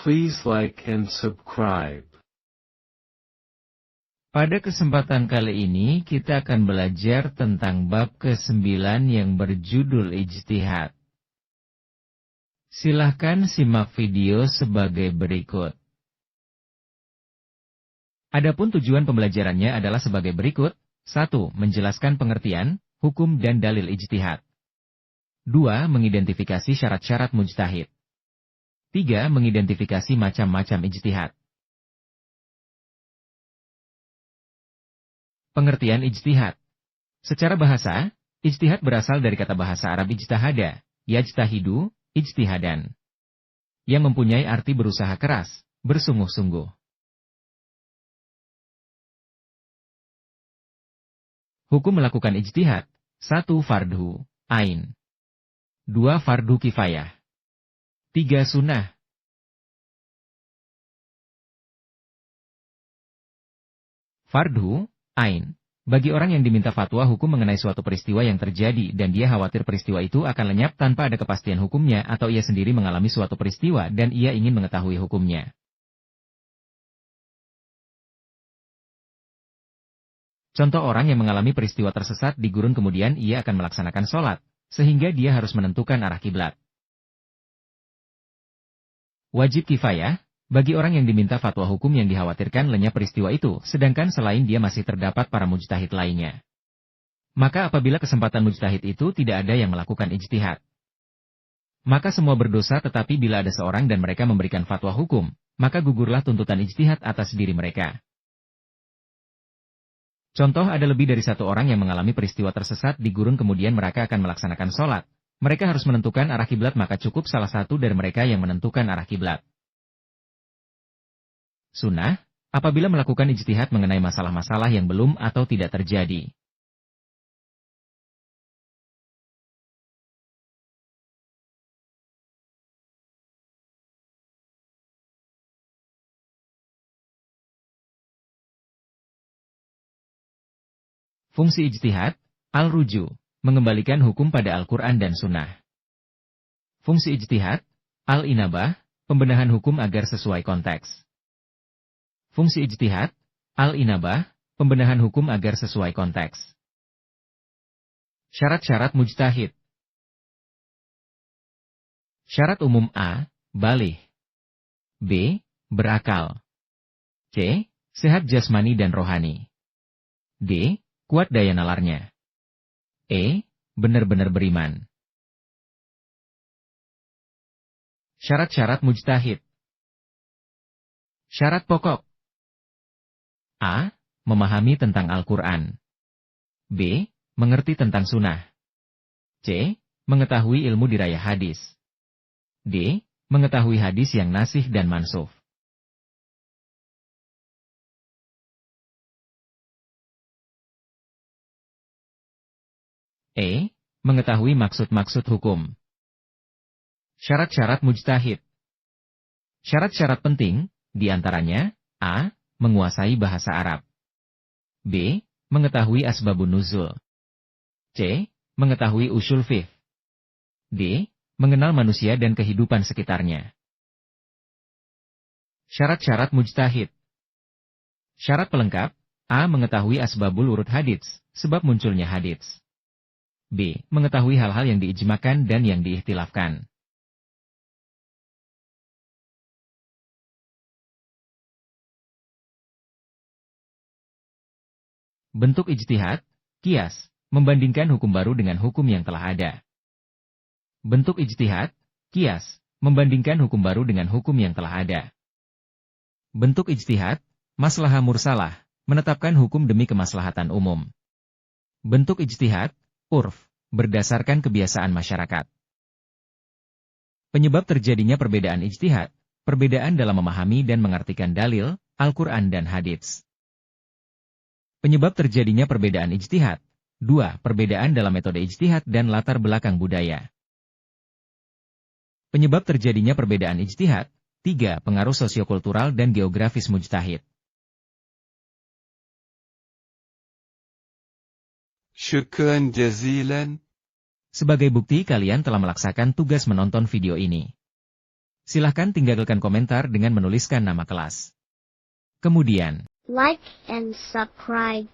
Please like and subscribe. Pada kesempatan kali ini kita akan belajar tentang bab ke-9 yang berjudul ijtihad. Silahkan simak video sebagai berikut. Adapun tujuan pembelajarannya adalah sebagai berikut. 1. Menjelaskan pengertian, hukum dan dalil ijtihad. 2. Mengidentifikasi syarat-syarat mujtahid. 3. Mengidentifikasi macam-macam ijtihad. Pengertian ijtihad. Secara bahasa, ijtihad berasal dari kata bahasa Arab ijtahada, yajtahidu, ijtihadan, yang mempunyai arti berusaha keras, bersungguh-sungguh. Hukum melakukan ijtihad. 1. Fardhu ain. 2. Fardu kifayah. 3. Sunnah. Fardhu ain. Bagi orang yang diminta fatwa hukum mengenai suatu peristiwa yang terjadi dan dia khawatir peristiwa itu akan lenyap tanpa ada kepastian hukumnya atau ia sendiri mengalami suatu peristiwa dan ia ingin mengetahui hukumnya. Contoh orang yang mengalami peristiwa tersesat di gurun kemudian ia akan melaksanakan sholat, sehingga dia harus menentukan arah kiblat. Wajib kifayah. Bagi orang yang diminta fatwa hukum yang dikhawatirkan lenyap peristiwa itu, sedangkan selain dia masih terdapat para mujtahid lainnya. Maka apabila kesempatan mujtahid itu tidak ada yang melakukan ijtihad, maka semua berdosa, tetapi bila ada seorang dan mereka memberikan fatwa hukum, maka gugurlah tuntutan ijtihad atas diri mereka. Contoh ada lebih dari satu orang yang mengalami peristiwa tersesat di gurun kemudian mereka akan melaksanakan sholat. Mereka harus menentukan arah kiblat maka cukup salah satu dari mereka yang menentukan arah kiblat. Sunnah, apabila melakukan ijtihad mengenai masalah-masalah yang belum atau tidak terjadi. Fungsi ijtihad, al-ruju, mengembalikan hukum pada Al-Quran dan Sunnah. Fungsi ijtihad, al-inabah, pembenahan hukum agar sesuai konteks. Fungsi ijtihad, al-inabah, pembenahan hukum agar sesuai konteks. Syarat-syarat mujtahid. Syarat umum A. Baligh. B. Berakal. C. Sehat jasmani dan rohani. D. Kuat daya nalarnya. E. Benar-benar beriman. Syarat-syarat mujtahid. Syarat pokok. A. Memahami tentang Al-Quran. B. Mengerti tentang sunnah. C. Mengetahui ilmu diraya hadis. D. Mengetahui hadis yang nasih dan mansukh. E. Mengetahui maksud-maksud hukum. Syarat-syarat mujtahid. Syarat-syarat penting, diantaranya, A. Menguasai bahasa Arab. B. Mengetahui asbabun nuzul. C. Mengetahui usul fiqh. D. Mengenal manusia dan kehidupan sekitarnya. Syarat-syarat mujtahid. Syarat pelengkap, A. Mengetahui asbabul urut hadits, sebab munculnya hadits. B. Mengetahui hal-hal yang diijmakan dan yang diikhtilafkan. Bentuk ijtihad, qiyas, membandingkan hukum baru dengan hukum yang telah ada. Bentuk ijtihad, qiyas, membandingkan hukum baru dengan hukum yang telah ada. Bentuk ijtihad, maslahah mursalah, menetapkan hukum demi kemaslahatan umum. Bentuk ijtihad, urf, berdasarkan kebiasaan masyarakat. Penyebab terjadinya perbedaan ijtihad, perbedaan dalam memahami dan mengartikan dalil, Al-Quran dan hadits. Penyebab terjadinya perbedaan ijtihad. 2. Perbedaan dalam metode ijtihad dan latar belakang budaya. Penyebab terjadinya perbedaan ijtihad. 3. Pengaruh sosiokultural dan geografis mujtahid. Syukran jazilan. Sebagai bukti kalian telah melaksakan tugas menonton video ini. Silahkan tinggalkan komentar dengan menuliskan nama kelas. Kemudian, like and subscribe.